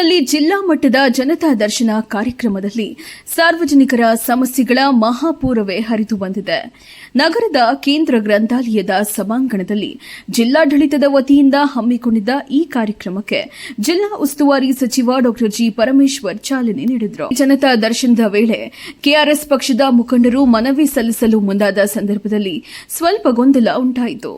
ಬೆಂಗಳೂರಿನಲ್ಲಿ ಜಿಲ್ಲಾ ಮಟ್ಟದ ಜನತಾ ದರ್ಶನ ಕಾರ್ಯಕ್ರಮದಲ್ಲಿ ಸಾರ್ವಜನಿಕರ ಸಮಸ್ಯೆಗಳ ಮಹಾಪೂರವೇ ಹರಿದು ಬಂದಿದೆ. ನಗರದ ಕೇಂದ್ರ ಗ್ರಂಥಾಲಯದ ಸಭಾಂಗಣದಲ್ಲಿ ಜಿಲ್ಲಾಡಳಿತದ ವತಿಯಿಂದ ಹಮ್ಮಿಕೊಂಡಿದ್ದ ಈ ಕಾರ್ಯಕ್ರಮಕ್ಕೆ ಜಿಲ್ಲಾ ಉಸ್ತುವಾರಿ ಸಚಿವ ಡಾ ಜಿ ಪರಮೇಶ್ವರ್ ಚಾಲನೆ ನೀಡಿದರು. ಜನತಾ ದರ್ಶನದ ವೇಳೆ ಕೆಆರ್ಎಸ್ ಪಕ್ಷದ ಮುಖಂಡರು ಮನವಿ ಸಲ್ಲಿಸಲು ಮುಂದಾದ ಸಂದರ್ಭದಲ್ಲಿ ಸ್ವಲ್ಪ ಗೊಂದಲ ಉಂಟಾಯಿತು.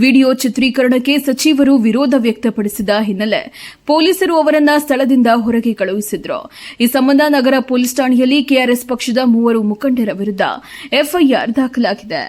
ವಿಡಿಯೋ ಚಿತ್ರೀಕರಣಕ್ಕೆ ಸಚಿವರು ವಿರೋಧ ವ್ಯಕ್ತಪಡಿಸಿದ ಹಿನ್ನೆಲೆ ಪೊಲೀಸರು ಅವರನ್ನ ಸ್ಥಳದಿಂದ ಹೊರಗೆ ಕಳುಹಿಸಿದ್ರು. ಈ ಸಂಬಂಧ ನಗರ ಪೊಲೀಸ್ ಠಾಣೆಯಲ್ಲಿ ಕೆಆರ್ಎಸ್ ಪಕ್ಷದ 3 ಮುಖಂಡರ ವಿರುದ್ಧ ಎಫ್ಐಆರ್ ದಾಖಲಾಗಿದೆ.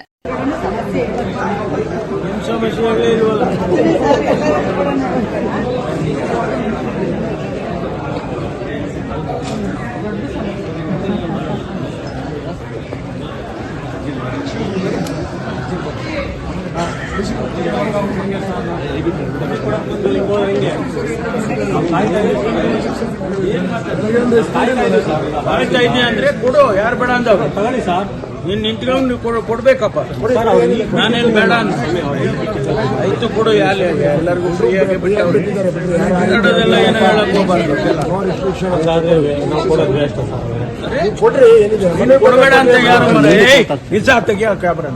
ಅಂದ್ರೆ ಕೊಡು, ಯಾರು ಬೇಡ ಅಂದವ್ರು ತಗೊಳ್ಳಿ ಸರ್. ನೀನ್ ನಿಂತ್ಕೊಂಡು ಕೊಡ್ಬೇಕಪ್ಪ, ನಾನೇನು ಬೇಡ ಅಂತ ಆಯ್ತು ಕೊಡು. ಎಲ್ಲರಿಗೂ ಫ್ರೀಯಾಗಿ ಬಿಟ್ಟವ್ರು ಕನ್ನಡದೆಲ್ಲ ಏನೋ ಹೇಳಕ್ ಹೋಗ್ಬಾರ್ದು. ಕೊಡಬೇಡ ಅಂತ ಯಾರು ನಿಜ ತೆಗಿಯ ಕ್ಯಾಮ್ರಾ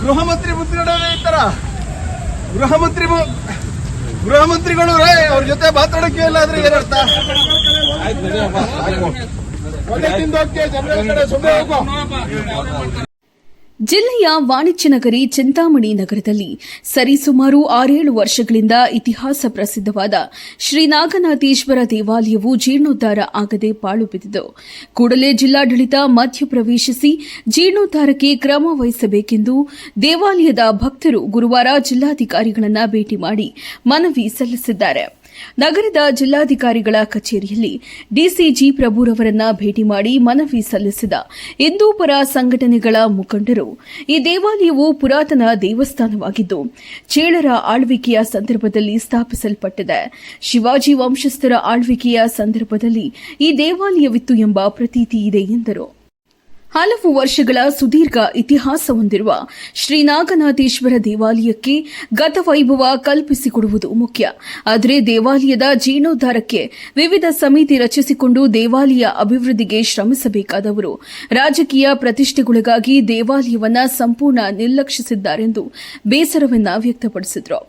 ಗೃಹ ಮಂತ್ರಿ ಮುದ್ಗಡೆ ಇರ್ತಾರ. ಗೃಹ ಮಂತ್ರಿಗಳು ಅವ್ರ ಜೊತೆ ಮಾತಾಡಕ್ಕೆ ಇಲ್ಲ ಅಂದ್ರೆ ಏನರ್ಥ? ಜಿಲ್ಲೆಯ ವಾಣಿಜ್ಯ ನಗರಿ ಚಿಂತಾಮಣಿ ನಗರದಲ್ಲಿ ಸರಿಸುಮಾರು 6-7 ವರ್ಷಗಳಿಂದ ಇತಿಹಾಸ ಪ್ರಸಿದ್ದವಾದ ಶ್ರೀ ನಾಗನಾಥೇಶ್ವರ ದೇವಾಲಯವು ಜೀರ್ಣೋದ್ಧಾರ ಆಗದೆ ಪಾಳು ಬಿದ್ದಿದ್ದು, ಕೂಡಲೇ ಜಿಲ್ಲಾಡಳಿತ ಮಧ್ಯಪ್ರವೇಶಿಸಿ ಜೀರ್ಣೋದ್ಧಾರಕ್ಕೆ ಕ್ರಮ ವಹಿಸಬೇಕೆಂದು ದೇವಾಲಯದ ಭಕ್ತರು ಗುರುವಾರ ಜಿಲ್ಲಾಧಿಕಾರಿಗಳನ್ನು ಭೇಟಿ ಮಾಡಿ ಮನವಿ ಸಲ್ಲಿಸಿದ್ದಾರೆ. ನಗರದ ಜಿಲ್ಲಾಧಿಕಾರಿಗಳ ಕಚೇರಿಯಲ್ಲಿ ಡಿಸಿಜಿ ಪ್ರಭುರವರನ್ನ ಭೇಟಿ ಮಾಡಿ ಮನವಿ ಸಲ್ಲಿಸಿದ ಹಿಂದೂಪರ ಸಂಘಟನೆಗಳ ಮುಖಂಡರು, ಈ ದೇವಾಲಯವು ಪುರಾತನ ದೇವಸ್ಥಾನವಾಗಿದ್ದು ಚೇಳರ ಆಳ್ವಿಕೆಯ ಸಂದರ್ಭದಲ್ಲಿ ಸ್ಥಾಪಿಸಲ್ಪಟ್ಟಿದೆ. ಶಿವಾಜಿ ವಂಶಸ್ಥರ ಆಳ್ವಿಕೆಯ ಸಂದರ್ಭದಲ್ಲಿ ಈ ದೇವಾಲಯವಿತ್ತು ಎಂಬ ಪ್ರತೀತಿ ಇದೆ ಎಂದರು. ಹಲವು ವರ್ಷಗಳ ಸುದೀರ್ಘ ಇತಿಹಾಸ ಹೊಂದಿರುವ ಶ್ರೀ ನಾಗನಾಥೇಶ್ವರ ದೇವಾಲಯಕ್ಕೆ ಗತವೈಭವ ಕಲ್ಪಿಸಿಕೊಡುವುದು ಮುಖ್ಯ. ಆದರೆ ದೇವಾಲಯದ ಜೀರ್ಣೋದ್ಧಾರಕ್ಕೆ ವಿವಿಧ ಸಮಿತಿ ರಚಿಸಿಕೊಂಡು ದೇವಾಲಯ ಅಭಿವೃದ್ಧಿಗೆ ಶ್ರಮಿಸಬೇಕಾದವರು ರಾಜಕೀಯ ಪ್ರತಿಷ್ಠೆಗಳಿಗಾಗಿ ದೇವಾಲಯವನ್ನ ಸಂಪೂರ್ಣ ನಿರ್ಲಕ್ಷಿಸಿದ್ದಾರೆಂದು ಬೇಸರವನ್ನ ವ್ಯಕ್ತಪಡಿಸಿದರು.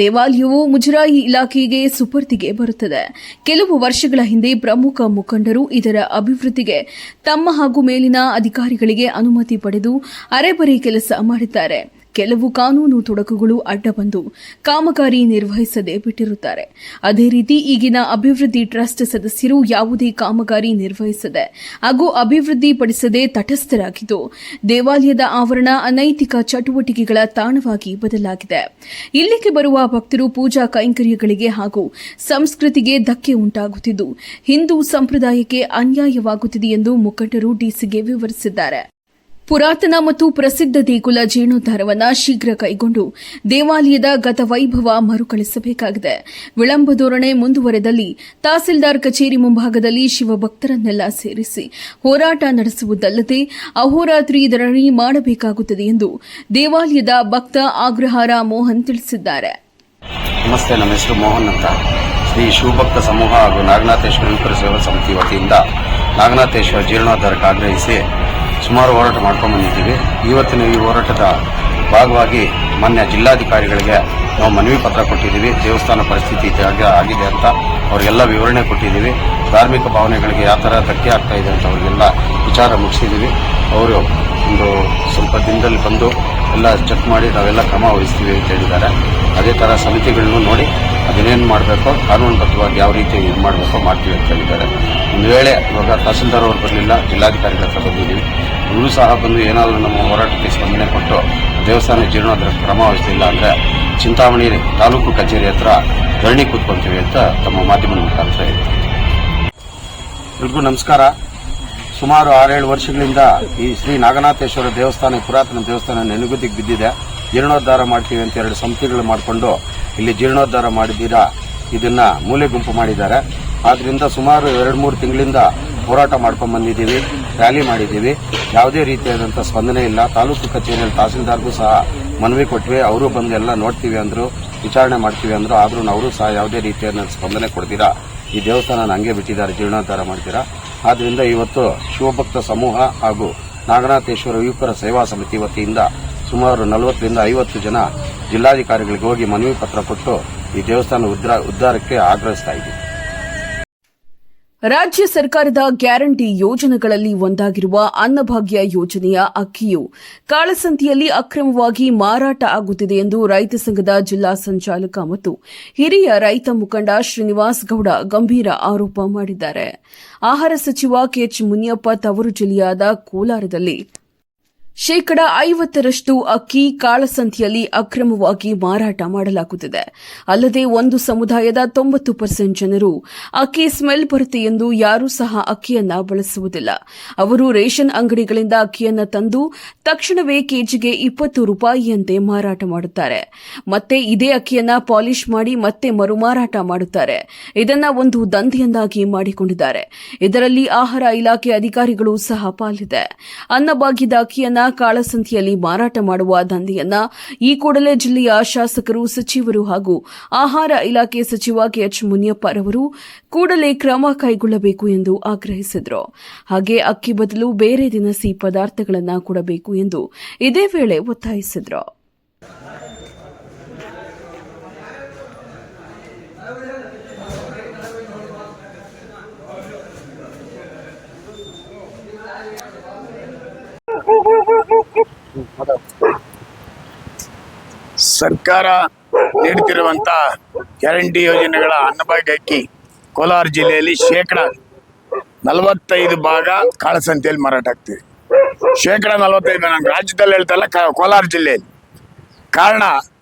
ದೇವಾಲಯವು ಮುಜರಾಯಿ ಇಲಾಖೆಗೆ ಸುಪರ್ದಿಗೆ ಬರುತ್ತದೆ. ಕೆಲವು ವರ್ಷಗಳ ಹಿಂದೆ ಪ್ರಮುಖ ಮುಖಂಡರು ಇದರ ಅಭಿವೃದ್ಧಿಗೆ ತಮ್ಮ ಹಾಗೂ ಮೇಲಿನ ಅಧಿಕಾರಿಗಳಿಗೆ ಅನುಮತಿ ಪಡೆದು ಅರೆಬರೆ ಕೆಲಸ ಮಾಡಿದ್ದಾರೆ. ಕೆಲವು ಕಾನೂನು ತೊಡಕುಗಳು ಅಡ್ಡ ಬಂದು ಕಾಮಗಾರಿ ನಿರ್ವಹಿಸದೆ ಬಿಟ್ಟಿರುತ್ತಾರೆ. ಅದೇ ರೀತಿ ಈಗಿನ ಅಭಿವೃದ್ಧಿ ಟ್ರಸ್ಟ್ ಸದಸ್ಯರು ಯಾವುದೇ ಕಾಮಗಾರಿ ನಿರ್ವಹಿಸದೆ ಹಾಗೂ ಅಭಿವೃದ್ಧಿಪಡಿಸದೆ ತಟಸ್ಥರಾಗಿದ್ದು ದೇವಾಲಯದ ಆವರಣ ಅನೈತಿಕ ಚಟುವಟಿಕೆಗಳ ತಾಣವಾಗಿ ಬದಲಾಗಿದೆ. ಇಲ್ಲಿಗೆ ಬರುವ ಭಕ್ತರು ಪೂಜಾ ಕೈಂಕರ್ಯಗಳಿಗೆ ಹಾಗೂ ಸಂಸ್ಕೃತಿಗೆ ಧಕ್ಕೆ ಉಂಟಾಗುತ್ತಿದ್ದು ಹಿಂದೂ ಸಂಪ್ರದಾಯಕ್ಕೆ ಅನ್ಯಾಯವಾಗುತ್ತಿದೆ ಎಂದು ಮುಖಂಡರು ಡಿಸಿಗೆ ವಿವರಿಸಿದ್ದಾರೆ. ಪುರಾತನ ಮತ್ತು ಪ್ರಸಿದ್ಧ ದೇಗುಲ ಜೀರ್ಣೋದ್ಧಾರವನ್ನು ಶೀಘ್ರ ಕೈಗೊಂಡು ದೇವಾಲಯದ ಗತವೈಭವ ಮರುಕಳಿಸಬೇಕಾಗಿದೆ. ವಿಳಂಬ ಧೋರಣೆ ಮುಂದುವರೆದಲ್ಲಿ ತಹಸೀಲ್ದಾರ್ ಕಚೇರಿ ಮುಂಭಾಗದಲ್ಲಿ ಶಿವಭಕ್ತರನ್ನೆಲ್ಲ ಸೇರಿಸಿ ಹೋರಾಟ ನಡೆಸುವುದಲ್ಲದೆ ಅಹೋರಾತ್ರಿ ಧರಣಿ ಮಾಡಬೇಕಾಗುತ್ತದೆ ಎಂದು ದೇವಾಲಯದ ಭಕ್ತ ಆಗ್ರಹಾರ ಮೋಹನ್ ತಿಳಿಸಿದ್ದಾರೆ. ನಮಸ್ತೆ, ನಮ್ಮ ಹೆಸರು ಮೋಹನ್ ಅಂತ. ಶ್ರೀ ಶಿವಭಕ್ತ ಸಮೂಹ ಹಾಗೂ ನಾಗನಾಥೇಶ್ವರ ಸೇವಾ ಸಮಿತಿ ವತಿಯಿಂದ ನಾಗನಾಥೇಶ್ವರ ಜೀರ್ಣೋದ್ಧಾರಕ್ಕೆ ಆಗ್ರಹಿಸಿ ಸುಮಾರು ಹೋರಾಟ ಮಾಡ್ಕೊಂಡು ಬಂದಿದ್ದೀವಿ. ಇವತ್ತಿನ ಈ ಹೋರಾಟದ ಭಾಗವಾಗಿ ಮಾನ್ಯ ಜಿಲ್ಲಾಧಿಕಾರಿಗಳಿಗೆ ನಾವು ಮನವಿ ಪತ್ರ ಕೊಟ್ಟಿದ್ದೀವಿ. ದೇವಸ್ಥಾನ ಪರಿಸ್ಥಿತಿ ಆಗಿದೆ ಅಂತ ಅವರಿಗೆಲ್ಲ ವಿವರಣೆ ಕೊಟ್ಟಿದ್ದೀವಿ. ಧಾರ್ಮಿಕ ಭಾವನೆಗಳಿಗೆ ಯಾವ ಥರ ಧಕ್ಕೆ ಆಗ್ತಾ ಇದೆ ಅಂತ ಅವರಿಗೆಲ್ಲ ವಿಚಾರ ಮುಗಿಸಿದ್ದೀವಿ. ಅವರು ಒಂದು ಸ್ವಲ್ಪ ದಿನದಲ್ಲಿ ಬಂದು ಎಲ್ಲ ಚೆಕ್ ಮಾಡಿ ನಾವೆಲ್ಲ ಕ್ರಮ ವಹಿಸ್ತೀವಿ ಅಂತ ಹೇಳಿದ್ದಾರೆ. ಅದೇ ಥರ ಸಮಿತಿಗಳನ್ನು ನೋಡಿ ಅದನ್ನೇನು ಮಾಡಬೇಕೋ ಕಾನೂನುಬದ್ಧವಾಗಿ ಯಾವ ರೀತಿ ಇದು ಮಾಡಬೇಕೋ ಮಾಡ್ತೀವಿ ಅಂತ ಹೇಳಿದ್ದಾರೆ. ಒಂದು ವೇಳೆ ಇವಾಗ ತಹಸೀಲ್ದಾರ್ ಅವರು ಬರಲಿಲ್ಲ, ಜಿಲ್ಲಾಧಿಕಾರಿಗಳ ಹತ್ರ ಬಂದಿದ್ದೀವಿ. ಇವರು ಸಹ ಬಂದು ಏನಾದರೂ ನಮ್ಮ ಹೋರಾಟಕ್ಕೆ ಸ್ಪಂದನೆ ಕೊಟ್ಟು ದೇವಸ್ಥಾನ ಜೀರ್ಣೋದ್ಧಾರ ಕ್ರಮ ವಹಿಸಲಿಲ್ಲ ಅಂದರೆ ಚಿಂತಾಮಣಿ ತಾಲೂಕು ಕಚೇರಿ ಹತ್ರ ಧರಣಿ ಕೂತ್ಕೊಳ್ತೀವಿ ಅಂತ ತಮ್ಮ ಮಾಧ್ಯಮದ ಮುಖಾಂತರ ಹೇಳ್ತೀವಿ. ಎಲ್ರಿಗೂ ನಮಸ್ಕಾರ. ಸುಮಾರು 6-7 ವರ್ಷಗಳಿಂದ ಈ ಶ್ರೀ ನಾಗನಾಥೇಶ್ವರ ದೇವಸ್ಥಾನ, ಪುರಾತನ ದೇವಸ್ಥಾನ ನೆನೆಗುದಿಗೆ ಬಿದ್ದಿದೆ. ಜೀರ್ಣೋದ್ಧಾರ ಮಾಡ್ತೀವಿ ಅಂತ 2 ಸಮಿತಿಗಳು ಮಾಡಿಕೊಂಡು ಇಲ್ಲಿ ಜೀರ್ಣೋದ್ಧಾರ ಮಾಡಿದ್ದೀರಾ, ಇದನ್ನ ಮೂಲೆ ಗುಂಪು ಮಾಡಿದ್ದಾರೆ. ಆದ್ರಿಂದ ಸುಮಾರು 2-3 ತಿಂಗಳಿಂದ ಹೋರಾಟ ಮಾಡ್ಕೊಂಡು ಬಂದಿದ್ದೀವಿ, ರ್ಯಾಲಿ ಮಾಡಿದ್ದೀವಿ. ಯಾವುದೇ ರೀತಿಯಾದಂಥ ಸ್ಪಂದನೆ ಇಲ್ಲ. ತಾಲೂಕು ಕಚೇರಿಯಲ್ಲಿ ತಹಸೀಲ್ದಾರ್ಗೂ ಸಹ ಮನವಿ ಕೊಟ್ವಿ. ಅವರು ಬಂದು ಎಲ್ಲ ನೋಡ್ತೀವಿ ಅಂದರು, ವಿಚಾರಣೆ ಮಾಡ್ತೀವಿ ಅಂದರು. ಆದ್ರೂ ಅವರು ಸಹ ಯಾವುದೇ ರೀತಿಯಾದ ಸ್ಪಂದನೆ ಕೊಡ್ತೀರಾ, ಈ ದೇವಸ್ಥಾನ ಹಂಗೆ ಬಿಟ್ಟಿದ್ದಾರೆ, ಜೀರ್ಣೋದ್ಧಾರ ಮಾಡ್ತೀರಾ. ಆದ್ರಿಂದ ಇವತ್ತು ಶಿವಭಕ್ತ ಸಮೂಹ ಹಾಗೂ ನಾಗನಾಥೇಶ್ವರ ಯುವಕರ ಸೇವಾ ಸಮಿತಿ ವತಿಯಿಂದ ಸುಮಾರು 40ರಿಂದ 50 ಜನ ಜಿಲ್ಲಾಧಿಕಾರಿಗಳಿಗೆ ಹೋಗಿ ಮನವಿ ಪತ್ರ ಕೊಟ್ಟು ಈ ದೇವಸ್ಥಾನ ಉದ್ಧಾರಕ್ಕೆ ಆಗ್ರಹಿಸ್ತಾ ಇದ್ದೀವಿ. ರಾಜ್ಯ ಸರ್ಕಾರದ ಗ್ಯಾರಂಟಿ ಯೋಜನೆಗಳಲ್ಲಿ ಒಂದಾಗಿರುವ ಅನ್ನಭಾಗ್ಯ ಯೋಜನೆಯ ಅಕ್ಕಿಯು ಕಾಳಸಂತೆಯಲ್ಲಿ ಅಕ್ರಮವಾಗಿ ಮಾರಾಟ ಆಗುತ್ತಿದೆ ಎಂದು ರೈತ ಸಂಘದ ಜಿಲ್ಲಾ ಸಂಚಾಲಕ ಮತ್ತು ಹಿರಿಯ ರೈತ ಮುಖಂಡ ಶ್ರೀನಿವಾಸ್ ಗೌಡ ಗಂಭೀರ ಆರೋಪ ಮಾಡಿದ್ದಾರೆ. ಆಹಾರ ಸಚಿವ ಕೆಎಚ್ ಮುನಿಯಪ್ಪ ತವರು ಜಿಲ್ಲೆಯಾದ ಕೋಲಾರದಲ್ಲಿ 50% ಅಕ್ಕಿ ಕಾಳಸಂತೆಯಲ್ಲಿ ಅಕ್ರಮವಾಗಿ ಮಾರಾಟ ಮಾಡಲಾಗುತ್ತಿದೆ. ಅಲ್ಲದೆ ಒಂದು ಸಮುದಾಯದ 90% ಜನರು ಅಕ್ಕಿ ಸ್ಮೆಲ್ ಬರುತ್ತೆ ಎಂದು ಯಾರೂ ಸಹ ಅಕ್ಕಿಯನ್ನ ಬಳಸುವುದಿಲ್ಲ. ಅವರು ರೇಷನ್ ಅಂಗಡಿಗಳಿಂದ ಅಕ್ಕಿಯನ್ನ ತಂದು ತಕ್ಷಣವೇ ಕೆಜಿಗೆ 20 ರೂಪಾಯಿಯಂತೆ ಮಾರಾಟ ಮಾಡುತ್ತಾರೆ. ಮತ್ತೆ ಇದೇ ಅಕ್ಕಿಯನ್ನ ಪಾಲಿಶ್ ಮಾಡಿ ಮತ್ತೆ ಮರುಮಾರಾಟ ಮಾಡುತ್ತಾರೆ. ಇದನ್ನ ಒಂದು ದಂಧೆಯನ್ನಾಗಿ ಮಾಡಿಕೊಂಡಿದ್ದಾರೆ. ಇದರಲ್ಲಿ ಆಹಾರ ಇಲಾಖೆ ಅಧಿಕಾರಿಗಳು ಸಹ ಪಾಲಿದೆ. ಅನ್ನಭಾಗ್ಯದ ಅಕ್ಕಿಯನ್ನ ಕಾಳಸಂತೆಯಲ್ಲಿ ಮಾರಾಟ ಮಾಡುವ ದಂಧೆಯನ್ನ ಈ ಕೂಡಲೇ ಜಿಲ್ಲೆಯ ಶಾಸಕರು, ಸಚಿವರು ಹಾಗೂ ಆಹಾರ ಇಲಾಖೆ ಸಚಿವ ಕೆಎಚ್ ಮುನಿಯಪ್ಪರವರು ಕೂಡಲೇ ಕ್ರಮ ಕೈಗೊಳ್ಳಬೇಕು ಎಂದು ಆಗ್ರಹಿಸಿದರು. ಹಾಗೆ ಅಕ್ಕಿ ಬದಲು ಬೇರೆ ದಿನಸಿ ಪದಾರ್ಥಗಳನ್ನು ಕೊಡಬೇಕು ಎಂದು ಇದೇ ವೇಳೆ ಒತ್ತಾಯಿಸಿದರು. ಸರ್ಕಾರ ನೀಡುತ್ತಿರುವಂತ ಗ್ಯಾರಂಟಿ ಯೋಜನೆಗಳ ಅನ್ನಭಾಗ್ಯ ಅಕ್ಕಿ ಕೋಲಾರ ಜಿಲ್ಲೆಯಲ್ಲಿ 45% ಭಾಗ ಕಾಳಸಂತೆಯಲ್ಲಿ ಮಾರಾಟ ಆಗ್ತಿದೆ. 45% ನಾನು ರಾಜ್ಯದಲ್ಲಿ ಹೇಳ್ತಲ್ಲ, ಕೋಲಾರ ಜಿಲ್ಲೆಯಲ್ಲಿ. ಕಾರಣ,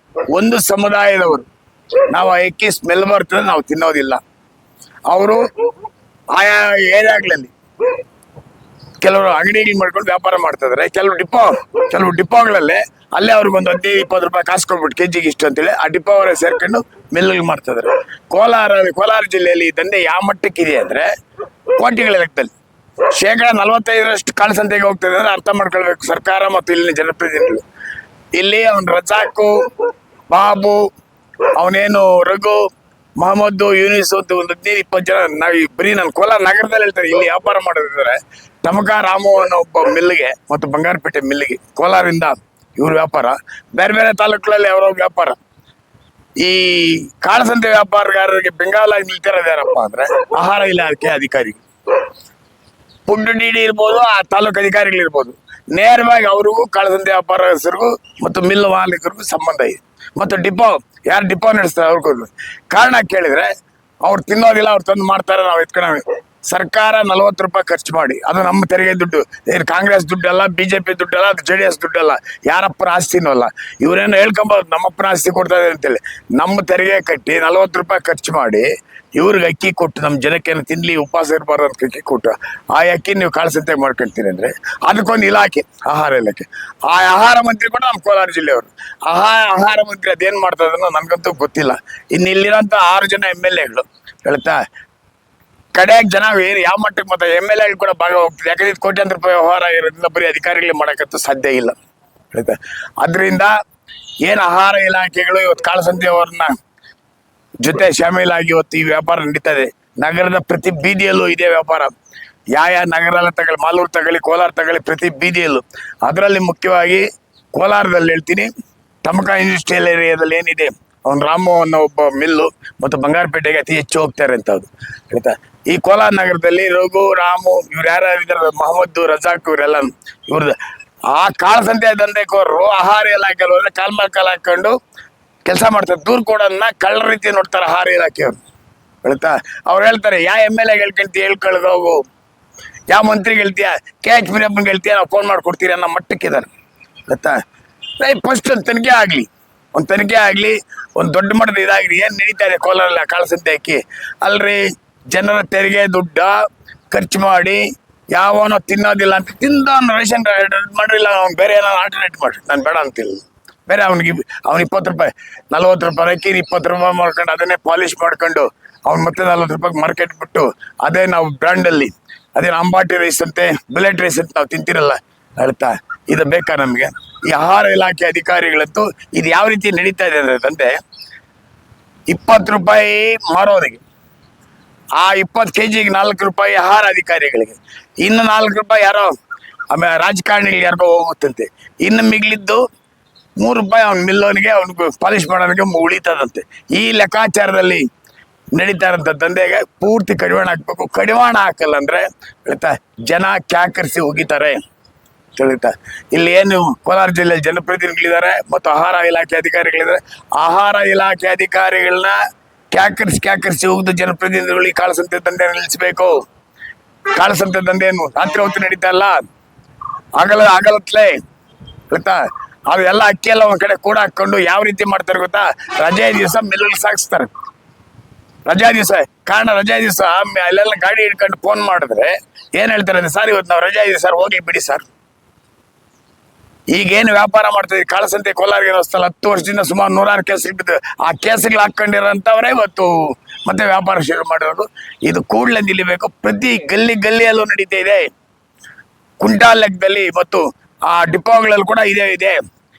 ಒಂದು ಸಮುದಾಯದವರು ನಾವು ಅಕ್ಕಿ ಸ್ಮೆಲ್ ಬರ್ತದೆ, ನಾವು ತಿನ್ನೋದಿಲ್ಲ. ಅವರು ಆಯಾ ಏರಿಯಾಗಳಲ್ಲಿ ಕೆಲವರು ಅಂಗಡಿಗಳು ಮಾಡ್ಕೊಂಡು ವ್ಯಾಪಾರ ಮಾಡ್ತಾ ಇದಾರೆ. ಕೆಲವು ಡಿಪೋಗಳಲ್ಲೇ ಅಲ್ಲೇ ಅವ್ರಿಗೊಂದು 15-20 ರೂಪಾಯಿ ಕಾಸು ಕೊಟ್ಬಿಟ್ಟು ಕೆಜಿಗೆ ಇಷ್ಟು ಅಂತೇಳಿ ಆ ಡಿಪೋ ಅವರೇ ಸೇರ್ಕೊಂಡು ಮಿಲ್ಗಳು ಮಾಡ್ತಾ ಇದಾರೆ. ಕೋಲಾರ ಜಿಲ್ಲೆಯಲ್ಲಿ ಈ ದಂಧೆ ಯಾವ ಮಟ್ಟಕ್ಕಿದೆ ಅಂದ್ರೆ ಕೋಟಿಗಳ ಲೆಕ್ಕದಲ್ಲಿ. 45% ಕಾಳಸಂತೆಗೆ ಹೋಗ್ತದೆ ಅಂದ್ರೆ ಅರ್ಥ ಮಾಡ್ಕೊಳ್ಬೇಕು ಸರ್ಕಾರ ಮತ್ತು ಇಲ್ಲಿನ ಜನಪ್ರತಿನಿಧಿಗಳು. ಇಲ್ಲಿ ಅವನ್ ರಜಾಕು, ಬಾಬು, ಅವನೇನು ರಘು, ಮಹಮ್ಮದ್, ಯೂನಿಸ್ ಅಂತ ಒಂದು 15-20 ಜನ ನಾವು ಬರೀ ನಾನು ಕೋಲಾರ ನಗರದಲ್ಲಿ ಹೇಳ್ತಾರೆ ಇಲ್ಲಿ ವ್ಯಾಪಾರ ಮಾಡೋದಿದ್ದಾರೆ. ಟಮಕ ರಾಮು ಅನ್ನೋ ಒಬ್ಬ ಮಿಲ್ಗೆ ಮತ್ತು ಬಂಗಾರಪೇಟೆ ಮಿಲ್ಗೆ ಕೋಲಾರಿಂದ ಇವ್ರ ವ್ಯಾಪಾರ. ಬೇರೆ ಬೇರೆ ತಾಲೂಕುಗಳಲ್ಲಿ ಅವರ ವ್ಯಾಪಾರ. ಈ ಕಾಳಸಂತೆ ವ್ಯಾಪಾರಗಾರರಿಗೆ ಬೆಂಗಾಲಾಗಿ ನಿಲ್ತಿರೋದು ಯಾರಪ್ಪ ಅಂದ್ರೆ ಆಹಾರ ಇಲಾಖೆ ಅಧಿಕಾರಿಗಳು. ಫುಡ್ ಡಿಡಿ ಇರ್ಬೋದು, ಆ ತಾಲೂಕು ಅಧಿಕಾರಿಗಳಿರ್ಬೋದು. ನೇರವಾಗಿ ಅವ್ರಿಗೂ ಕಾಳಸಂತೆ ವ್ಯಾಪಾರಸ್ಥರಿಗೂ ಮತ್ತು ಮಿಲ್ ಮಾಲೀಕರಿಗೂ ಸಂಬಂಧ ಇದೆ. ಮತ್ತು ಯಾರು ಡಿಪೋ ನಡೆಸ್ತಾರೆ ಅವ್ರಿಗೂ. ಕಾರಣ ಕೇಳಿದ್ರೆ ಅವ್ರು ತಿನ್ನೋದಿಲ್ಲ, ಅವ್ರು ತಂದು ಮಾಡ್ತಾರೆ, ನಾವು ಎತ್ಕೊಂಡು. ಸರ್ಕಾರ 40 ರೂಪಾಯಿ ಖರ್ಚು ಮಾಡಿ, ಅದು ನಮ್ಮ ತೆರಿಗೆ ದುಡ್ಡು. ಏನು ಕಾಂಗ್ರೆಸ್ ದುಡ್ಡಲ್ಲ, ಬಿಜೆಪಿ ದುಡ್ಡಲ್ಲ, ಅದು JDS ದುಡ್ಡಲ್ಲ, ಯಾರಪ್ಪನ ಆಸ್ತಿನೂ ಅಲ್ಲ. ಇವರೇನು ಹೇಳ್ಕೊಂಬೋದು ನಮ್ಮಪ್ಪನ ಆಸ್ತಿ ಕೊಡ್ತಾ ಇದೆ ಅಂತೇಳಿ. ನಮ್ಮ ತೆರಿಗೆ ಕಟ್ಟಿ 40 ರೂಪಾಯಿ ಖರ್ಚು ಮಾಡಿ ಇವ್ರಿಗೆ ಅಕ್ಕಿ ಕೊಟ್ಟು ನಮ್ಮ ಜನಕ್ಕೇನು ತಿನ್ಲಿ, ಉಪವಾಸ ಇರಬಾರ್ದು ಅಂತ ಅಕ್ಕಿ ಕೊಟ್ಟು ಆ ಅಕ್ಕಿ ನೀವು ಕಾಳಸಂತೆ ಮಾಡ್ಕೊಳ್ತೀರಿ ಅಂದ್ರೆ ಅದಕ್ಕೊಂದು ಇಲಾಖೆ, ಆಹಾರ ಇಲಾಖೆ. ಆ ಆಹಾರ ಮಂತ್ರಿ ಕೂಡ ನಮ್ಮ ಕೋಲಾರ ಜಿಲ್ಲೆಯವರು. ಆಹಾರ ಮಂತ್ರಿ ಅದೇನ್ ಮಾಡ್ತಾ ಇದನ್ನೋ ನನ್ಗಂತೂ ಗೊತ್ತಿಲ್ಲ. ಇನ್ನು ಇಲ್ಲಿರೋಂಥ 6 ಜನ MLAಗಳು ಹೇಳ್ತಾ ಕಡೆಯಾಗಿ ಜನ ಏನು ಯಾವ ಮಟ್ಟಕ್ಕೆ ಮತ್ತೆ MLAಗಳು ಕೂಡ ಭಾಗ ಹೋಗ್ತದೆ. ಯಾಕಂದ್ರೆ ಇದು ಕೋಟ್ಯಾಂತರ ರೂಪಾಯಿ ವ್ಯವಹಾರ ಇರೋದ್ರಿಂದ ಬರೀ ಅಧಿಕಾರಿಗಳು ಮಾಡೋಕ್ಕಂತೂ ಸಾಧ್ಯ ಇಲ್ಲ. ಹೇಳ್ತಾ ಅದರಿಂದ ಏನು ಆಹಾರ ಇಲಾಖೆಗಳು ಇವತ್ತು ಕಾಳಸಂತೆಯವರನ್ನ ಜೊತೆ ಶಾಮೀಲಾಗಿ ಇವತ್ತು ಈ ವ್ಯಾಪಾರ ನಡೀತಾ ಇದೆ. ನಗರದ ಪ್ರತಿ ಬೀದಿಯಲ್ಲೂ ಇದೇ ವ್ಯಾಪಾರ. ಯಾವ ನಗರ ತಗೊಳ್ಳಿ, ಮಾಲೂರು ತಗೊಳ್ಳಿ, ಕೋಲಾರ ತಗೊಳ್ಳಿ, ಪ್ರತಿ ಬೀದಿಯಲ್ಲೂ. ಅದರಲ್ಲಿ ಮುಖ್ಯವಾಗಿ ಕೋಲಾರದಲ್ಲಿ ಹೇಳ್ತೀನಿ, ತಮಕ ಇಂಡಸ್ಟ್ರಿಯಲ್ ಏರಿಯಾದಲ್ಲಿ ಏನಿದೆ, ಅವ್ನು ರಾಮು ಅನ್ನೋ ಒಬ್ಬ ಮಿಲ್ಲು ಮತ್ತು ಬಂಗಾರಪೇಟೆಗೆ ಅತಿ ಹೆಚ್ಚು ಹೋಗ್ತಾರೆ ಅಂತ ಅದು ಆಯ್ತಾ. ಈ ಕೋಲಾರ ನಗರದಲ್ಲಿ ರಘು, ರಾಮು ಇವ್ರು ಯಾರ್ಯಾರಿದ್ದಾರೆ, ಮೊಹಮ್ಮದ್, ರಜಾಕ್ ಇವರೆಲ್ಲ ಇವ್ರದ್ದು ಆ ಕಾಳಸಂತೆ ದಂಧೆಕೋರರು ಆಹಾರ ಇಲಾಖೆ ಹೋದ್ರೆ ಕಾಲ್ ಹಾಕೊಂಡು ಕೆಲಸ ಮಾಡ್ತಾರೆ. ದೂರ ಕೊಡೋದನ್ನ ಕಳ್ಳ ರೀತಿ ನೋಡ್ತಾರೆ ಆಹಾರ ಇಲಾಖೆಯವ್ರು ಆಯ್ತಾ. ಅವ್ರು ಹೇಳ್ತಾರೆ, ಯಾವ MLA ಹೇಳ್ಕೊಳ್ದು ಹೋಗು, ಯಾವ ಮಂತ್ರಿಗೆ ಹೇಳ್ತೀಯ, KH ಮುನಿಯಪ್ಪನಿಗೆ ಹೇಳ್ತೀಯ, ನಾವು ಫೋನ್ ಮಾಡ್ಕೊಡ್ತೀರಿ ಅನ್ನೋ ಮಟ್ಟಕ್ಕಿದ್ದಾರೆ ಆಯ್ತಾ. ಫಸ್ಟ್ ಒಂದು ತನಿಖೆ ಆಗಲಿ, ಒಂದು ದೊಡ್ಡ ಮಟ್ಟದ ಇದಾಗ್ರಿ, ಏನು ನಡೀತಾ ಇದೆ ಕೋಲಾರ ಕಾಳಸಂತೆ ಹಾಕಿ ಅಲ್ರಿ. ಜನರ ತೆರಿಗೆ ದುಡ್ಡ ಖರ್ಚು ಮಾಡಿ ಯಾವನೋ ತಿನ್ನೋದಿಲ್ಲ ಅಂತ ತಿಂದ ರೇಷನ್ ಮಾಡಿಲ್ಲ, ಅವ್ನು ಬೇರೆ ಏನಾದ್ರು ಆಲ್ಟರ್ನೇಟ್ ಮಾಡಿ, ನಾನು ಬೇಡ ಅಂತಿಲ್ಲ. ಬೇರೆ ಅವ್ನು 20 ರೂಪಾಯಿ 40 ರೂಪಾಯಿ ಅಕ್ಕಿ 20 ರೂಪಾಯಿ ಮಾಡ್ಕೊಂಡು ಅದನ್ನೇ ಪಾಲಿಶ್ ಮಾಡ್ಕೊಂಡು ಅವ್ನು ಮತ್ತೆ 40 ರೂಪಾಯಿಗೆ ಮಾರ್ಕೆಟ್ ಬಿಟ್ಟು ಅದೇ ನಾವು ಬ್ರ್ಯಾಂಡಲ್ಲಿ ಅದೇನು ಅಂಬಾಟಿ ರೈಸ್ ಅಂತೆ, ಬುಲೆಟ್ ರೈಸ್ ಅಂತ ನಾವು ತಿಂತಿರಲ್ಲ ಅಳ್ತಾ. ಇದು ಬೇಕಾ ನಮಗೆ? ಈ ಆಹಾರ ಇಲಾಖೆ ಅಧಿಕಾರಿಗಳಂತೂ ಇದು ಯಾವ ರೀತಿ ನಡೀತಾ ಇದೆ ಅಂದ್ರೆ 20 ರೂಪಾಯಿ ಮಾರೋರಿಗೆ, ಆ 20 kg 4 ರೂಪಾಯಿ ಆಹಾರ ಅಧಿಕಾರಿಗಳಿಗೆ, ಇನ್ನು 4 ರೂಪಾಯಿ ಯಾರೋ ಆಮೇಲೆ ರಾಜಕಾರಣಿಗಳಿಗೆ ಯಾರಿಗೋ ಹೋಗುತ್ತಂತೆ. ಇನ್ನು ಮಿಗಿಲಿದ್ದು 3 ರೂಪಾಯಿ ಅವ್ನ ಮಿಲ್ಲೋನಿಗೆ ಅವ್ನಿಗೆ ಪಾಲಿಶ್ ಮಾಡೋನಿಗೆ ಉಳಿತದಂತೆ. ಈ ಲೆಕ್ಕಾಚಾರದಲ್ಲಿ ನಡೀತಾ ಇರೋಂಥ ದಂಧೆಗೆ ಪೂರ್ತಿ ಕಡಿವಾಣ ಹಾಕ್ಬೇಕು. ಕಡಿವಾಣ ಹಾಕಲ್ಲ ಅಂದ್ರೆ ಹೇಳ್ತಾ ಜನ ಕ್ಯಾಕರಿಸಿ ಹೋಗಿತಾರೆ ತಿಳಿತಾ. ಇಲ್ಲಿ ಏನು ಕೋಲಾರ ಜಿಲ್ಲೆಯಲ್ಲಿ ಜನಪ್ರತಿನಿಧಿಗಳಿದ್ದಾರೆ ಮತ್ತು ಆಹಾರ ಇಲಾಖೆ ಅಧಿಕಾರಿಗಳಿದ್ದಾರೆ. ಆಹಾರ ಇಲಾಖೆ ಅಧಿಕಾರಿಗಳನ್ನ ಕ್ಯಾಕರಿಸಿ ಹೋಗಿದ್ದು ಜನಪ್ರತಿನಿಧಿಗಳು ಈ ಕಾಳಸಂತೆ ದಂಧೆ ನಿಲ್ಲಿಸಬೇಕು. ಕಾಳಸಂತೆ ದಂಧೆ ಏನು ರಾತ್ರಿ ಹೊತ್ತು ನಡೀತಾ ಇಲ್ಲ, ಆಗಲತ್ಲೇ ಗೊತ್ತಾ. ಅವೆಲ್ಲ ಅಕ್ಕಿ ಎಲ್ಲ ಒಂದ್ ಕಡೆ ಕೂಡ ಹಾಕೊಂಡು ಯಾವ ರೀತಿ ಮಾಡ್ತಾರೆ ಗೊತ್ತಾ, ರಜೆ ದಿವಸ ಮಿಲ್ಲಲ್ಲಿ ಸಾಗಿಸ್ತಾರೆ. ರಜಾ ದಿವಸ ಅಲ್ಲೆಲ್ಲ ಗಾಡಿ ಹಿಡ್ಕೊಂಡು ಫೋನ್ ಮಾಡಿದ್ರೆ ಏನ್ ಹೇಳ್ತಾರೆ, ಸರ್ ಇವತ್ತು ನಾವು ರಜೆ ಇದೆ ಸರ್, ಹೋಗಿ ಬಿಡಿ ಸರ್. ಈಗೇನು ವ್ಯಾಪಾರ ಮಾಡ್ತಿದ್ವಿ ಕಾಳಸಂತೆ ಕೋಲಾರಿಗೆ ಅನ್ನಿಸ್ತಲ್ಲ, 10 ವರ್ಷದಿಂದ ಸುಮಾರು 100 ಕೇಸ್ಗಳು ಬಿದ್ದು, ಆ ಕೇಸ್ಗಳು ಹಾಕೊಂಡಿರೋಂಥವ್ರೆ ಇವತ್ತು ಮತ್ತೆ ವ್ಯಾಪಾರ ಶುರು ಮಾಡಿರೋದು. ಇದು ಕೂಡಲೇ ನಿಲ್ಲಬೇಕು. ಪ್ರತಿ ಗಲ್ಲಿಯಲ್ಲೂ ನಡೀತಾ ಇದೆ, ಕುಂಟಾಲ್ ಲೆಕ್ಕದಲ್ಲಿ ಮತ್ತು ಆ ಡಿಪೋಗಳಲ್ಲಿ ಕೂಡ ಇದೆ.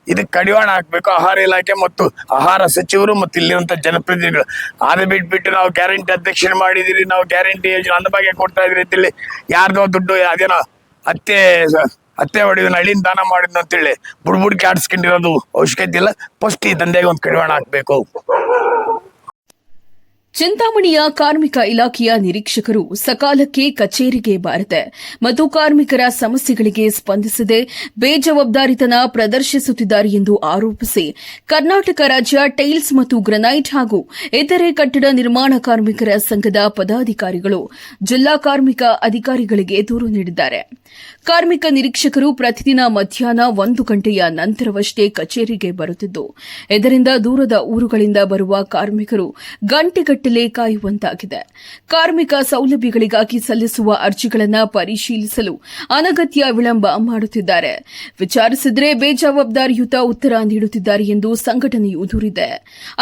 ಇದಕ್ಕೆ ಕಡಿವಾಣ ಹಾಕ್ಬೇಕು ಆಹಾರ ಇಲಾಖೆ ಮತ್ತು ಆಹಾರ ಸಚಿವರು ಮತ್ತು ಇಲ್ಲಿರುವಂತ ಜನಪ್ರತಿನಿಧಿಗಳು. ಅದು ಬಿಟ್ಬಿಟ್ಟು ನಾವು ಗ್ಯಾರಂಟಿ ಅಧ್ಯಕ್ಷರು ಮಾಡಿದಿರಿ, ನಾವು ಗ್ಯಾರಂಟಿ ಯೋಜನೆ ಅಂದ ಬಗ್ಗೆ ಕೊಡ್ತಾ ಇದ್ರಿ ಅಂತೇಳಿ ಯಾರ್ದೋ ದುಡ್ಡು ಅದೇನೋ ಅತ್ತೆ ಹೊಡಿದ ಹಳ್ಳಿನ ದಾನ ಮಾಡಿದ್ನು ಅಂತೇಳಿ ಬುಡ್ಬುಡ್ಕೆ ಆಡಿಸ್ಕೊಂಡಿರೋದು ಅವಶ್ಯಕತೆ ಇಲ್ಲ. ಫಸ್ಟ್ ಈ ದಂಧೆಗೆ ಒಂದು ಕಡಿವಾಣ ಹಾಕ್ಬೇಕು. ಚಿಂತಾಮಣಿಯ ಕಾರ್ಮಿಕ ಇಲಾಖೆಯ ನಿರೀಕ್ಷಕರು ಸಕಾಲಕ್ಕೆ ಕಚೇರಿಗೆ ಬಾರದೆ ಮತ್ತು ಕಾರ್ಮಿಕರ ಸಮಸ್ಯೆಗಳಿಗೆ ಸ್ಪಂದಿಸದೆ ಬೇಜವಾಬ್ದಾರಿತನ ಪ್ರದರ್ಶಿಸುತ್ತಿದ್ದಾರೆ ಎಂದು ಆರೋಪಿಸಿ ಕರ್ನಾಟಕ ರಾಜ್ಯ ಟೈಲ್ಸ್ ಮತ್ತು ಗ್ರನೈಟ್ ಹಾಗೂ ಇತರೆ ಕಟ್ಟಡ ನಿರ್ಮಾಣ ಕಾರ್ಮಿಕರ ಸಂಘದ ಪದಾಧಿಕಾರಿಗಳು ಜಿಲ್ಲಾ ಕಾರ್ಮಿಕ ಅಧಿಕಾರಿಗಳಿಗೆ ದೂರು ನೀಡಿದ್ದಾರೆ. ಕಾರ್ಮಿಕ ನಿರೀಕ್ಷಕರು ಪ್ರತಿದಿನ ಮಧ್ಯಾಹ್ನ 1 ಗಂಟೆಯ ನಂತರವಷ್ಟೇ ಕಚೇರಿಗೆ ಬರುತ್ತಿದ್ದು, ಇದರಿಂದ ದೂರದ ಊರುಗಳಿಂದ ಬರುವ ಕಾರ್ಮಿಕರು ಗಂಟೆಗಟ್ಟಲೆ ಕಾಯುವಂತಾಗಿದೆ. ಕಾರ್ಮಿಕ ಸೌಲಭ್ಯಗಳಿಗಾಗಿ ಸಲ್ಲಿಸುವ ಅರ್ಜಿಗಳನ್ನು ಪರಿಶೀಲಿಸಲು ಅನಗತ್ಯ ವಿಳಂಬ ಮಾಡುತ್ತಿದ್ದಾರೆ. ವಿಚಾರಿಸಿದರೆ ಬೇಜವಾಬ್ದಾರಿಯುತ ಉತ್ತರ ನೀಡುತ್ತಿದ್ದಾರೆ ಎಂದು ಸಂಘಟನೆಯು ದೂರಿದೆ.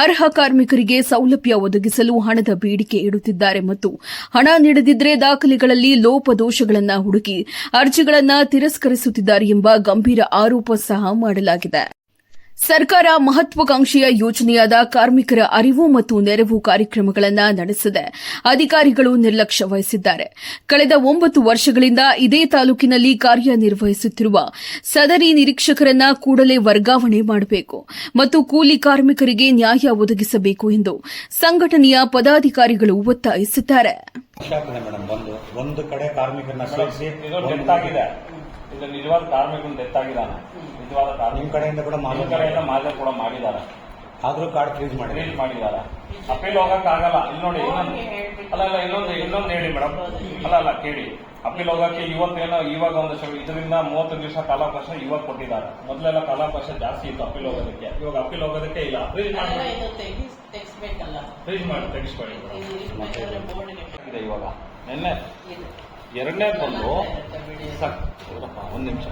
ಅರ್ಹ ಕಾರ್ಮಿಕರಿಗೆ ಸೌಲಭ್ಯ ಒದಗಿಸಲು ಹಣದ ಬೇಡಿಕೆ ಇಡುತ್ತಿದ್ದಾರೆ ಮತ್ತು ಹಣ ನೀಡದಿದ್ದರೆ ದಾಖಲೆಗಳಲ್ಲಿ ಲೋಪದೋಷಗಳನ್ನು ಹುಡುಕಿ ಅರ್ಜಿಗಳನ್ನು ತಿರಸ್ಕರಿಸುತ್ತಿದ್ದಾರೆ ಎಂಬ ಗಂಭೀರ ಆರೋಪ ಸಹ ಮಾಡಲಾಗಿದೆ. ಸರ್ಕಾರ ಮಹತ್ವಾಕಾಂಕ್ಷೆಯ ಯೋಜನೆಯಾದ ಕಾರ್ಮಿಕರ ಅರಿವು ಮತ್ತು ನೆರವು ಕಾರ್ಯಕ್ರಮಗಳನ್ನು ನಡೆಸದೆ ಅಧಿಕಾರಿಗಳು ನಿರ್ಲಕ್ಷ್ಯ ವಹಿಸಿದ್ದಾರೆ. ಕಳೆದ 9 ವರ್ಷಗಳಿಂದ ಇದೇ ತಾಲೂಕಿನಲ್ಲಿ ಕಾರ್ಯನಿರ್ವಹಿಸುತ್ತಿರುವ ಸದರಿ ನಿರೀಕ್ಷಕರನ್ನ ಕೂಡಲೇ ವರ್ಗಾವಣೆ ಮಾಡಬೇಕು ಮತ್ತು ಕೂಲಿ ಕಾರ್ಮಿಕರಿಗೆ ನ್ಯಾಯ ಒದಗಿಸಬೇಕು ಎಂದು ಸಂಘಟನೆಯ ಪದಾಧಿಕಾರಿಗಳು ಒತ್ತಾಯಿಸಿದ್ದಾರೆ. ಒಂದು ಕಡೆ ಕಾರ್ಮಿಕರನ್ನ ಸೇರಿಸಿ ಗೊತ್ತಾಗಿದೆ, ಇದು ನಿಜವಾದ ಕಾರ್ಮಿಕನ ಡೆತ್ ಆಗಿದ್ದಾನೆ. ನಿಜವಾದ ನಿಮ್ಮ ಕಡೆಯಿಂದ ಕೂಡ ಮಾಜರ್ ಕೂಡ ಮಾಡಿದ್ದಾರೆ, ಆದ್ರೂ ಕಾರ್ಡ್ ಫ್ರೀಸ್ ಮಾಡಿದ್ದಾರೆ. ಅಪೀಲ್ ಹೋಗಕ್ ಆಗಲ್ಲ. ಇಲ್ಲಿ ನೋಡಿ ಇನ್ನೊಂದು ಹೇಳಿ ಮೇಡಮ್, ಅಲ್ಲ ಕೇಳಿ. ಅಪೀಲ್ ಹೋಗಕ್ಕೆ ಇವಾಗ ಒಂದು ಇದರಿಂದ 30 ದಿವಸ ಕಾಲಾವಕಾಶ ಇವಾಗ ಕೊಟ್ಟಿದ್ದಾರೆ. ಮೊದಲೆಲ್ಲ ಕಾಲಾವಕಾಶ ಜಾಸ್ತಿ ಇತ್ತು ಅಪೀಲ್ ಹೋಗೋದಕ್ಕೆ, ಇವಾಗ ಅಪೀಲ್ ಹೋಗೋದಕ್ಕೆ ಇಲ್ಲ. ಫ್ರೀಸ್ ಮಾಡಿ ತೆಗಿಸ್ಕೊಳ್ಳಿ. ಇವಾಗ ನಿನ್ನೆ 2ನೇ ಬಂದು ಒಂದು ನಿಮಿಷ,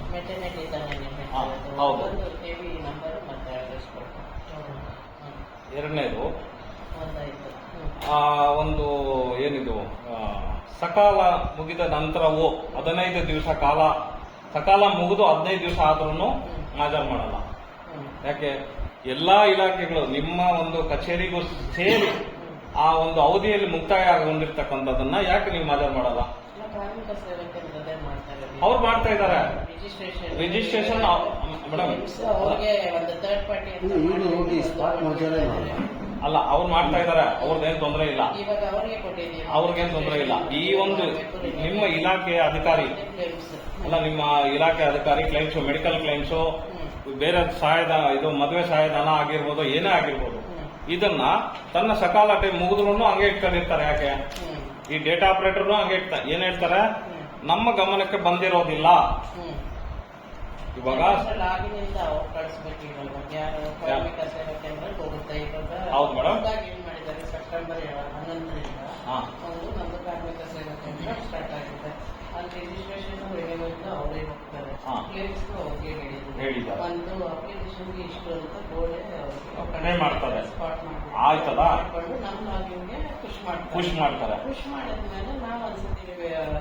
ಹೌದು 2ನೇದು ಒಂದು ಏನಿದು ಸಕಾಲ ಮುಗಿದ ನಂತರವೂ 15 ದಿವಸ ಸಕಾಲ ಮುಗಿದು 15 ದಿವಸ ಆದ್ರೂ ಹಾಜರು ಮಾಡಲ್ಲ. ಯಾಕೆ? ಎಲ್ಲಾ ಇಲಾಖೆಗಳು ನಿಮ್ಮ ಒಂದು ಕಚೇರಿಗೂ ಸೇರಿ ಆ ಒಂದು ಅವಧಿಯಲ್ಲಿ ಮುಕ್ತಾಯ ಆಗಿರ್ತಕ್ಕಂಥದ್ದನ್ನ ಯಾಕೆ ನೀವು ಹಾಜರು ಮಾಡಲ್ಲ? ಕಾರ್ಮಿಕ ಸೇವಾ ಕೇಂದ್ರದೇ ಮಾಡ್ತಾ ಇರೋದು. ಅವ್ರು ಮಾಡ್ತಾ ಇದ್ದಾರೆ ರಿಜಿಸ್ಟ್ರೇಷನ್ ಮೇಡಮ್. ಅವ್ರಿಗೆ ಒಂದು ಥರ್ಡ್ ಪಾರ್ಟಿ ಅಂತ ಅಲ್ಲ, ಅವ್ರು ಮಾಡ್ತಾ ಇದ್ದಾರೆ, ಅವ್ರದ್ದೇನ್ ತೊಂದರೆ ಇಲ್ಲ, ಇವಾಗ ಅವ್ರಿಗೆ ಕೊಟ್ಟಿದ್ದೀವಿ. ಅವ್ರಿಗೇನ್ ತೊಂದರೆ ಇಲ್ಲ. ಈ ಒಂದು ನಿಮ್ಮ ಇಲಾಖೆಯ ಅಧಿಕಾರಿ ಅಲ್ಲ, ನಿಮ್ಮ ಇಲಾಖೆ ಅಧಿಕಾರಿ ಕ್ಲೈಮ್ಸ್, ಮೆಡಿಕಲ್ ಕ್ಲೈಮ್ಸ್, ಬೇರೆ ಸಹಾಯದ ಇದು ಮದುವೆ ಸಹಾಯಧನ ಆಗಿರ್ಬೋದು, ಏನೇ ಆಗಿರ್ಬೋದು, ಇದನ್ನ ತನ್ನ ಸಕಾಲತೆ ಮುಗಿದ್ರು ಹಂಗೆ ಇಟ್ಕೊಂಡಿರ್ತಾರೆ. ಯಾಕೆ ಈ ಡೇಟಾ ಆಪರೇಟರ್ನು ಹಂಗೆ ಏನ್ ಹೇಳ್ತಾರೆ, ನಮ್ಮ ಗಮನಕ್ಕೆ ಬಂದಿರೋದಿಲ್ಲ. ಇವಾಗ ಆಗಿನಿಂದ ಅವ್ರು ಕಳಿಸ್ಬೇಕು. ಯಾರು ಕಾರ್ಮಿಕ ಸೇವಾ ಕೇಂದ್ರಕ್ಕೆ ಹೋಗುತ್ತೆ. ಇವಾಗ ಹೌದು ಮೇಡಮ್. ಏನ್ ಮಾಡಿದ್ದಾರೆ, ಸೆಪ್ಟೆಂಬರ್ 11ರಿಂದ ಒಂದು ನಮ್ದು ಕಾರ್ಮಿಕ ಸೇವಾ ಕೇಂದ್ರ ಸ್ಟಾರ್ಟ್ ಆಗಿದೆ. ಅಲ್ಲಿ ರಿಜಿಸ್ಟ್ರೇಷನ್ ರೆವೆನ್ಯೂಯಿಂದ ಅವರೇ ಹೋಗ್ತಾರೆ. ಕ್ಲೇಮ್ಸ್ ಅವ್ರಿಗೆ ಹೇಳಿದ್ದಾರೆ. ಒಂದು ಅಪ್ಲಿಕೇಶನ್ಗೆ ಇಷ್ಟು ಅಂತ ಬೋರ್ಡ್ ಪೇ ಮಾಡ್ತಾರೆ. ಸ್ಪಾಟ್ ಆಯ್ತದ ಮಾಡ್ಕೊಂಡು ನಮ್ಮ ಲಾಗಿನ್ಗೆ ಪುಷ್ ಮಾಡ್ತಾರೆ. ಪುಷ್ ಮಾಡಿದ್ಮೇಲೆ ನಾವು ಒಂದ್ಸತಿ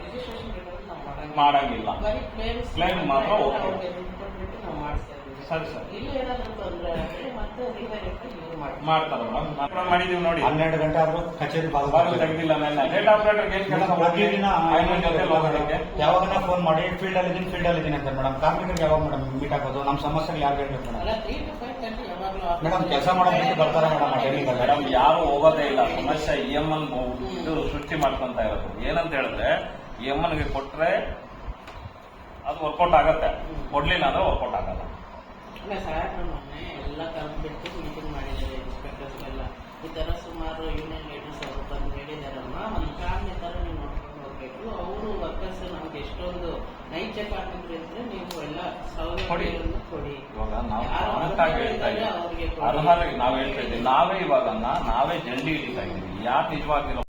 ರಿಜಿಸ್ಟ್ರೇಷನ್ ನಾವು ಮಾಡಂಗಿಲ್ಲ. ಬರೀ ಕ್ಲೇಮ್ಸ್ ಕ್ಲೈಮ್ ಮಾತ್ರ ಅವ್ರಿಗೆ ದುಡ್ಡು ಕೊಟ್ಬಿಟ್ಟು ನಾವು ಮಾಡಿಸ್ತಾ ಇದ್ದೀವಿ. ಸರಿ ಸರ್. ಇಲ್ಲಿ ಏನಾದರೂ ತೊಂದರೆ ಆದರೆ ಮತ್ತೆ ರೀಡೈರೆಕ್ಟ್ ಇವ್ರು ಮಾಡ್ತಾರೆ ಮೇಡಮ್. ಮಾಡಿದೀವಿ ನೋಡಿ. 12 ಗಂಟೆ ಆದ್ರೂ ಕಚೇರಿ ಬಾಗಿಲು ತೆಗೆದಿಲ್ಲ. ಡೇಟಾ ಆಪರೇಟರ್ ಏನ್ ಕೆಲಸ ಪ್ರತಿದಿನ ಜೊತೆ ಹೋಗೋದಕ್ಕೆ ಯಾವಾಗ ಫೋನ್ ಮಾಡಿ ಫೀಲ್ಡ್ ಅಲ್ಲಿ ಇದ್ದೀನಿ ಅಂತ ಮೇಡಮ್. ಕಾರ್ಮಿಕರಿಗೆ ಯಾವಾಗ ಮೇಡಮ್ ಮೀಟ್ ಆಗೋದು, ನಮ್ಮ ಸಮಸ್ಯೆಗಳು ಯಾರು ಹೇಳ್ಬೇಕು ಮೇಡಮ್? ಅಲ್ಲ 3 to 5 ಗಂಟೆ ಯಾವಾಗಲೂ ಮೇಡಮ್ ಕೆಲಸ ಮಾಡೋದಕ್ಕೆ ಬರ್ತಾರೆ ಮೇಡಮ್ ಆ ಟೈಮಿಂಗ್ ಅಲ್ಲಿ. ಮೇಡಮ್ ಯಾರು ಹೋಗೋದೇ ಇಲ್ಲ. ಸಮಸ್ಯೆ EMN ಇದು ಸೃಷ್ಟಿ ಮಾಡ್ಕೊಂತ ಇರೋದು. ಏನಂತ ಹೇಳಿದ್ರೆ EMN ಗೆ ಕೊಟ್ರೆ ಅದು ವರ್ಕೌಟ್ ಆಗತ್ತೆ, ಕೊಡ್ಲಿಲ್ಲ ಅಂದ್ರೆ ವರ್ಕೌಟ್ ಆಗಲ್ಲ. ಅಲ್ಲ ಸಾಹೇಬ್ ಮೊನ್ನೆ ಎಲ್ಲ ಕಲ್ತ್ಬಿಟ್ಟು ಮೀಟಿಂಗ್ ಮಾಡಿದ್ದಾರೆ ಇನ್ಸ್ಪೆಕ್ಟರ್ಸ್ ಎಲ್ಲ. ಈ ತರ ಸುಮಾರು ಯೂನಿಯನ್ ಲೀಡರ್ಸ್ ಅವರು ಬಂದು ಹೇಳಿದಾರಮ್ಮ, ಒಂದು ಕಾರಣ ತರ ನೀವು ನೋಡ್ಕೊಂಡು ಹೋಗ್ಬೇಕು. ಅವರು ವರ್ಕರ್ಸ್ ನಮ್ಗೆ ಎಷ್ಟೊಂದು ನೈಜ ಕಾರ್ಮಿಕರು ಇದ್ರೆ ನೀವು ಎಲ್ಲ ಸೌಲಭ್ಯಗಳನ್ನು ಕೊಡಿ. ಇವಾಗ ನಾವು ಯಾರು ಅರ್ಹತಾಗಿ ಹೇಳ್ತಾ ಅವ್ರಿಗೆ ಇದ್ದೀವಿ, ಅರ್ಹರಿಗೆ ನಾವು ಹೇಳ್ತಾ ಇದ್ದೀವಿ. ನಾವೇ ಇವಾಗ ನಾವೇ ಜಂಡಿ ಹಿಡಿತಾ ಇದ್ದೀವಿ. ಯಾರು ನಿಜವಾಗಿರೋ